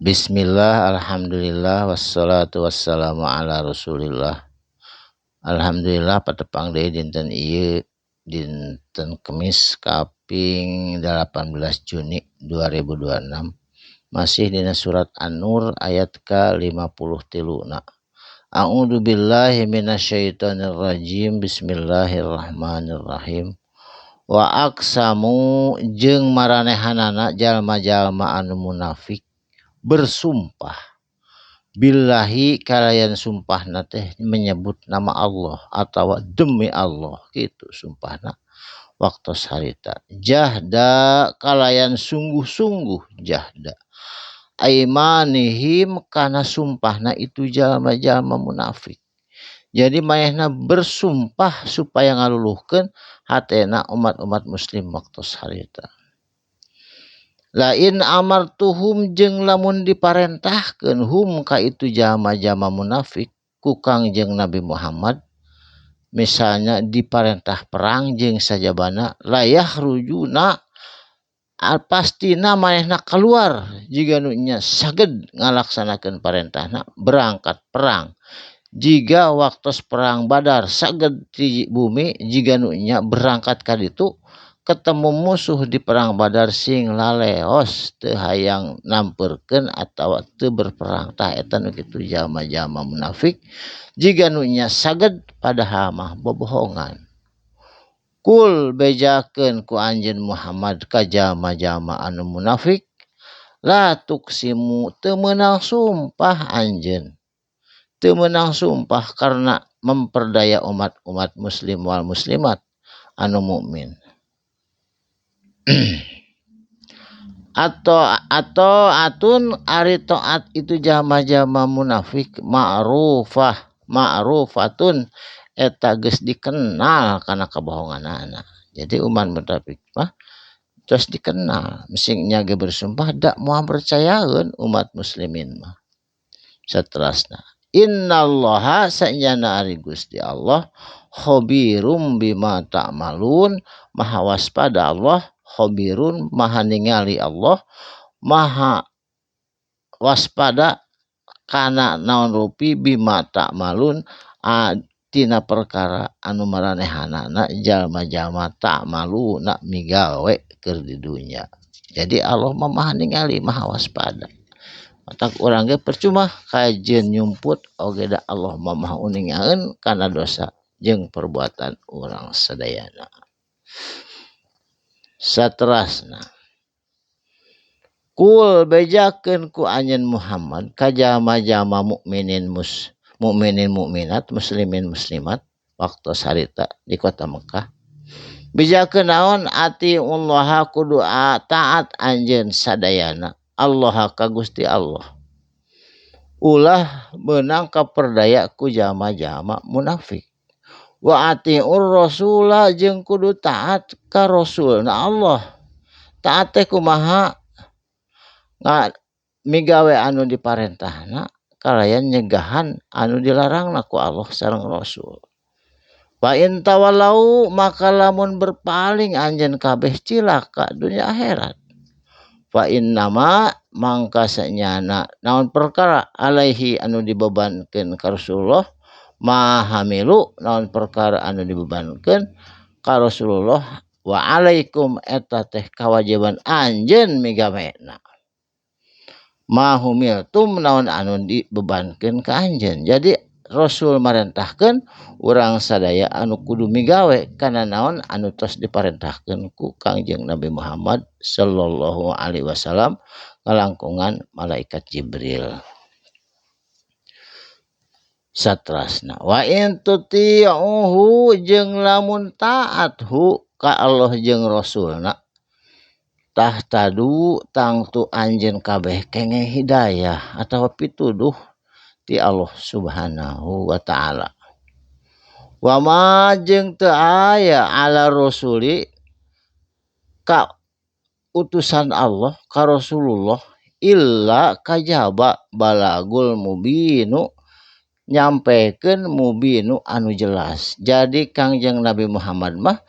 Bismillah, alhamdulillah, wassalatu wassalamu ala rasulillah. Alhamdulillah patepang deui dinten ieu dinten Kemis kaping 18 Juni 2026. Masih dina surat An-Nur ayat ke-53. A'udzu billahi minasyaitonir rajim. Bismillahirrahmanirrahim. Wa aqsamu jeung maranehanana jalma-jalma anu munafik bersumpah billahi kalayan sumpahna teh menyebut nama Allah atau demi Allah gitu sumpahna waktu harita jahda kalayan sungguh-sungguh jahda aimanihim kana sumpahna itu jalma-jalma munafik. Jadi manehna bersumpah supaya ngaluluhkeun hatena umat-umat muslim waktu harita. Lain amartuhum jeung lamun diparentahkeun hum ka itu jama-jama munafik ku Kangjeng Nabi Muhammad, misalnya diparentah perang jeung sajabana layah rujuna pastina manehna keluar jiga nu nya saged ngalaksanakeun parentahna berangkat perang. Jiga waktos perang Badar saged di bumi jiga nu nya berangkat ka ditu ketemu musuh di perang Badar sing laleos teu hayang namperkeun atawa teu berperang tah eta nu kitu jalma-jalma munafik jiga nu nya saged padahal mah bobohongan. Kul bejakeun ku anjeun Muhammad ka jalma-jalma anu munafik la tuksimu teu meunang sumpah anjeun. Teu meunang sumpah karena memperdaya umat-umat muslim wal muslimat anu mukmin. atau atun ari taat itu jama-jama munafik ma'rufatun eta geus dikenal kana kabohonganana. Jadi umat munafik mah terus dikenal misingnya ge bersumpah da moal percayaeun umat muslimin mah. Saterusna innallaha sanyana ari Gusti Allah khabirum bima ta'malun maha waspada Allah khabirun maha ningali Allah maha waspada kana naon rupi bima ta'malun tina perkara anu maranehanana jalma-jalma ta'maluna migawe keur di dunya. Jadi Allah maha ningali maha waspada. Matak urang ge percuma kajeun nyumput oge da Allah maha uningaeun kana dosa jeung perbuatan urang sadayana. Saterusna kul bejakeun ku anjeun Muhammad ka jalma-jalma mukminin mukminat muslimin muslimat waktu sarita di kota Mekah bejakeun naon atiullaha kudu taat anjeun sadayana Allah ka Gusti Allah ulah beunang kaperdaya ku jalma-jalma munafik. Wa atiur rasula jeung kudu taat ka rasulna Allah. Taat teh kumaha? Migawe anu diparentahna kalayan nyegahan anu dilarangna ku Allah sareng Rasul. Wa in tawallau maka lamun berpaling anjeun kabeh cilaka dunia akhirat. Fa innama mangka sanyana naon perkara alaihi anu dibebankeun ka Rasulullah mahamilu naon perkara anu dibebankeun ka Rasulullah wa alaikum eta teh kawajiban anjeun migawena mahumiltum naon anu dibebankeun ka anjeun. Jadi Rasul marentahkeun urang sadaya anu kudu migawe kana naon anu tos diparentahkeun ku Kangjeng Nabi Muhammad sallallahu alaihi wasallam kalangkungan malaikat Jibril. Satrasna wa in tuti'uhu jeung lamun taat hu ka Allah jeung Rasulna tahtadu tangtu anjeun kabeh kenging hidayah atawa pituduh ti Allah Subhanahu wa taala. Wa ma jeung teu aya ala rasuli ka utusan Allah ka Rasulullah illa kajaba balagul mubinu nyampekeun mubinu anu jelas. Jadi Kangjeng Nabi Muhammad mah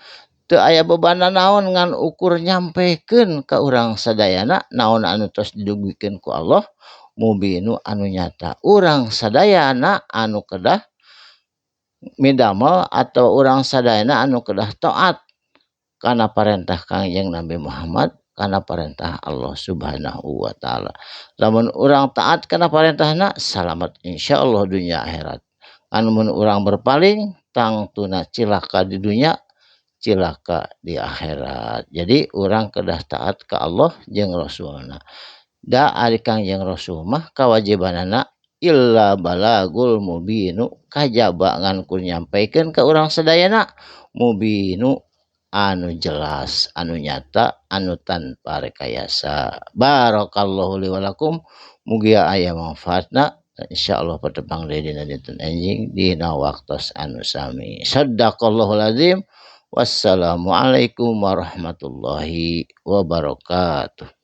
teu aya beban naon ngan ukur nyampekeun ka urang sadayana naon anu tos didugikeun ku Allah mubinu anu nyata. Urang sadayana anu kedah midamel atau urang sadayana anu kedah taat kana parentah Kangjeng Nabi Muhammad, kana parentah Allah Subhanahu wa taala. Lamun urang taat kana parentahna salamet insyaallah dunya akhirat. Mun urang berpaling tangtuna cilaka di dunya, cilaka di akhirat. Jadi urang kedah taat ka Allah jeung Rasulna. Da ari Kangjeng Rasul mah kawajibanana illa balagul mubinu kajaba ngan kun nyampaikeun ka urang sadayana mubinu anu jelas, anu nyata, anu tanpa rekayasa. Barakallahu li wa lakum. Mugi aya manfaatna. Insyaallah patepang deui dina dinten enjing dina waktos anu sami. Shadaqallahul azim. Wassalamualaikum warahmatullahi wabarakatuh.